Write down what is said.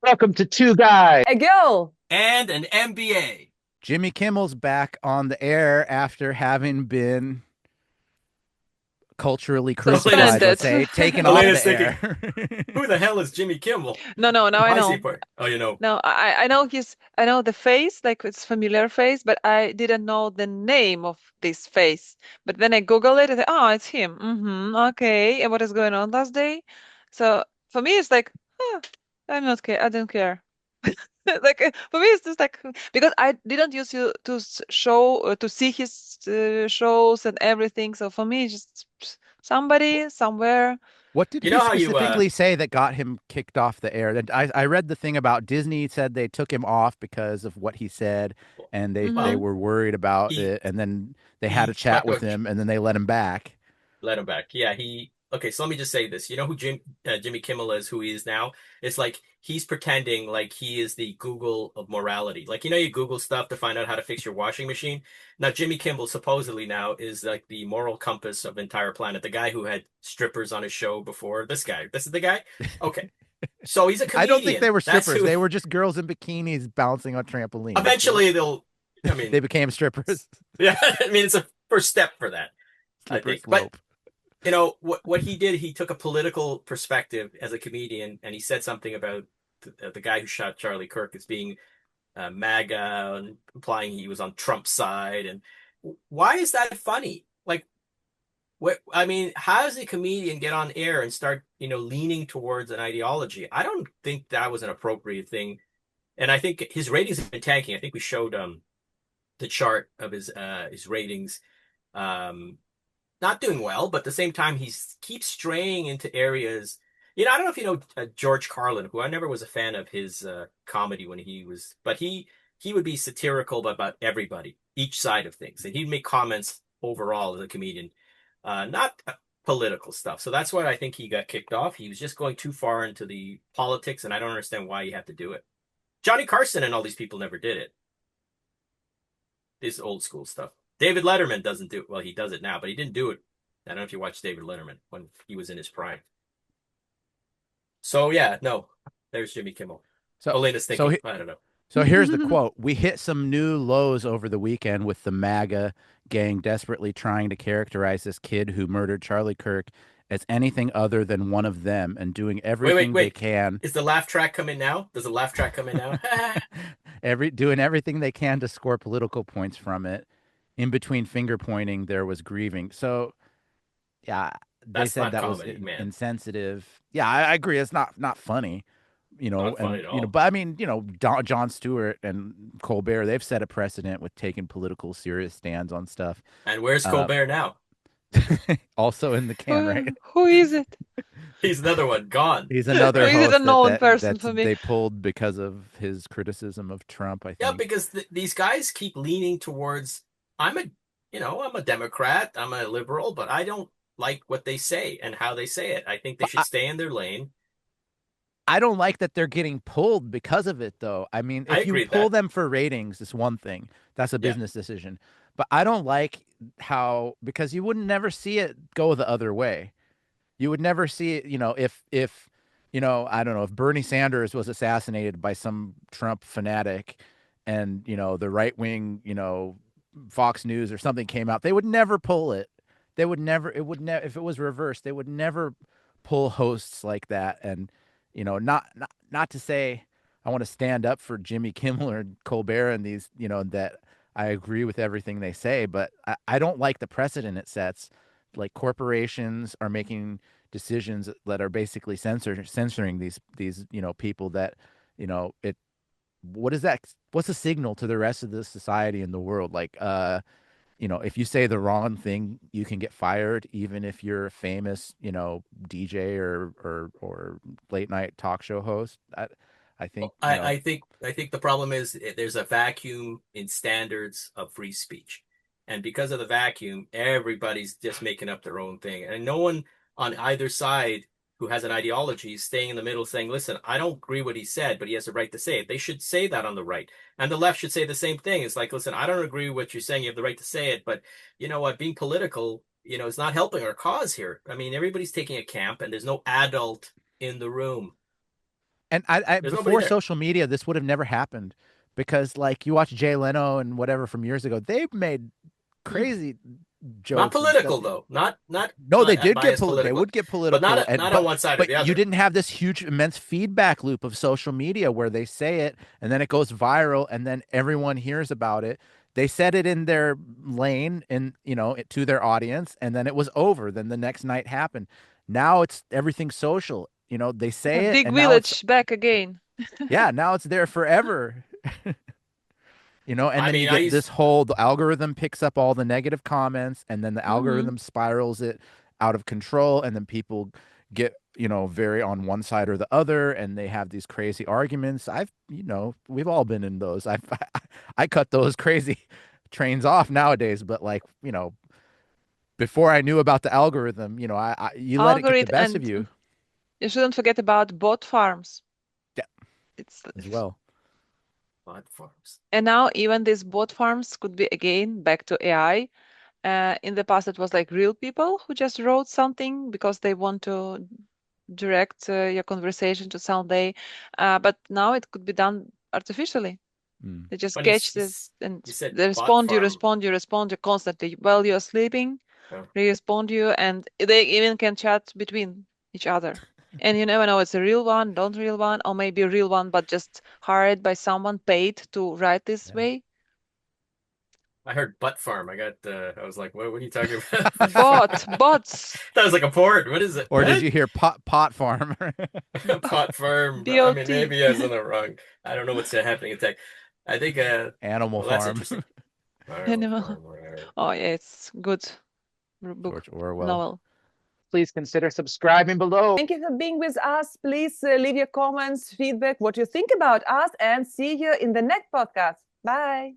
Welcome to Two Guys. A girl. And an MBA. Jimmy Kimmel's back on the air after having been culturally crucified, Suspended. let's say, taken off Elena's the thinking, air. who the hell is Jimmy Kimmel? No, now I Why is he know. part? Oh, you know. No, I know I know the face, like it's familiar face, but I didn't know the name of this face. But then I Google it and say, oh, it's him. Okay. And what is going on last day? So for me, it's like, oh, I'm not care. I don't care. Like for me, it's just like because I didn't used to show to see his shows and everything. So for me, it's just somebody somewhere. What did You he know how you specifically say that got him kicked off the air? I read the thing about Disney said they took him off because of what he said, and they well, Hmm. were worried about he it, and then they had a he chat talked with about him, and then they let him back. let him back. Yeah, he okay, so let me just say this. You know who Jimmy Kimmel is, who he is now? It's like he's pretending like he is the Google of morality. Like you Google stuff to find out how to fix your washing machine. Now Jimmy Kimmel supposedly now is like the moral compass of the entire planet. The guy who had strippers on his show before. This guy. This is the guy? Okay. So he's a I don't think they comedian. were That's strippers; who they were just girls in bikinis bouncing on trampolines. eventually they'll I mean, They became strippers. yeah, I mean it's a first step for that, I Slippery think. But slope. what he did, he took a political perspective as a comedian, and he said something about the guy who shot Charlie Kirk as being MAGA, and implying he was on Trump's side. And why is that funny? Like, what? I mean, how does a comedian get on air and start, leaning towards an ideology? I don't think that was an appropriate thing, and I think his ratings have been tanking. I think we showed the chart of his ratings. Um, Not doing well, but at the same time, he keeps straying into areas. I don't know if you know George Carlin, who I never was a fan of his comedy when he was, but he would be satirical about everybody, each side of things, and he'd make comments overall as a comedian, not political stuff. So that's why I think he got kicked off. He was just going too far into the politics, and I don't understand why you have to do it. Johnny Carson and all these people never did it. This old school stuff. David Letterman doesn't do it. Well, he does it now, but he didn't do it. I don't know if you watched David Letterman when he was in his prime. So yeah, no, there's Jimmy Kimmel. So, Elena's so thinking, I don't know. So here's the quote. We hit some new lows over the weekend with the MAGA gang desperately trying to characterize this kid who murdered Charlie Kirk as anything other than one of them and doing Wait, wait, everything they wait. can Is the laugh track coming now? Does the laugh track come in now? doing everything they can to score political points from it. In between finger pointing, there was grieving. So yeah, they That's said not that was comedy, man. insensitive. Yeah, I agree. It's not funny, Not funny and at all. but I mean, Jon Stewart and Colbert, they've set a precedent with taking political serious stands on stuff. And where's Uh, Colbert now? Also in the can, right? Who is it? He's another one gone. He's Or another is it a host that known that person that's for me? they pulled because of his criticism of Trump, I Yeah, think. because these guys keep leaning towards I'm a, I'm a Democrat, I'm a liberal, but I don't like what they say and how they say it. I think they But should stay in their lane. I don't like that they're getting pulled because of it, though. I mean, I if you agree with pull that. them for ratings, it's one thing. That's a Yeah, business decision. But I don't like how because you would never see it go the other way. You would never see it, if I don't know, if Bernie Sanders was assassinated by some Trump fanatic and, the right wing, Fox News or something came out, they would never pull it. They would never, it would never, if it was reversed, they would never pull hosts like that. And, not to say I want to stand up for Jimmy Kimmel or Colbert and these, that I agree with everything they say, but I don't like the precedent it sets. Like corporations are making decisions that are basically censoring these people that it what is that what's the signal to the rest of the society in the world like if you say the wrong thing you can get fired even if you're a famous DJ or late night talk show host. I think I think the problem is there's a vacuum in standards of free speech. And because of the vacuum, everybody's just making up their own thing. And no one on either side who has an ideology is staying in the middle saying, listen, I don't agree what he said, but he has the right to say it. They should say that on the right. And the left should say the same thing. It's like, listen, I don't agree with what you're saying. You have the right to say it, but you know what? Being political, is not helping our cause here. I mean, everybody's taking a camp and there's no adult in the room. And I There's nobody before there. social media, this would have never happened because like you watch Jay Leno and whatever from years ago, they made Hmm. crazy Not jokes and stuff. political though. Not No, they did get biased they political, would get but political and not on one side or but the you other. didn't have this huge immense feedback loop of social media where they say it and then it goes viral and then everyone hears about it. They said it in their lane and to their audience and then it was over. Then the next night happened. Now it's everything social. They A say it big and now it's village back again. yeah, now it's there forever. And I then you mean, I get used this whole the algorithm picks up all the negative comments and then the Hmm. algorithm spirals it out of control and then people get very on one side or the other and they have these crazy arguments. We've all been in those. I cut those crazy trains off nowadays, but like before I knew about the algorithm, you let it get the Algorithm, best of and you. you shouldn't forget about bot farms. Yeah, It's as well. platforms. and now even these bot farms could be again back to AI. In the past, it was like real people who just wrote something because they want to direct your conversation to somebody, but now it could be done artificially. Mm. They just When you, catch this and you said they bot respond, you farm, respond, you respond, you constantly while you're sleeping. oh, They respond you, and they even can chat between each other. And you never know it's a real one, don't real one, or maybe a real one, but just hired by someone paid to write this Yeah. way. I heard butt farm. I was like, what are you talking about? Butt farm. Bots, That was like a port. What is it? Or did What? you hear pot farm? Pot farm. I mean, BOT, maybe I was on the wrong. I don't know what's happening in tech. I think, Animal well, that's farm. interesting. Farm, animal. farm, whatever. Oh yeah, it's good book, George Orwell. novel. Please consider subscribing below. Thank you for being with us. Please leave your comments, feedback, what you think about us, and see you in the next podcast. Bye.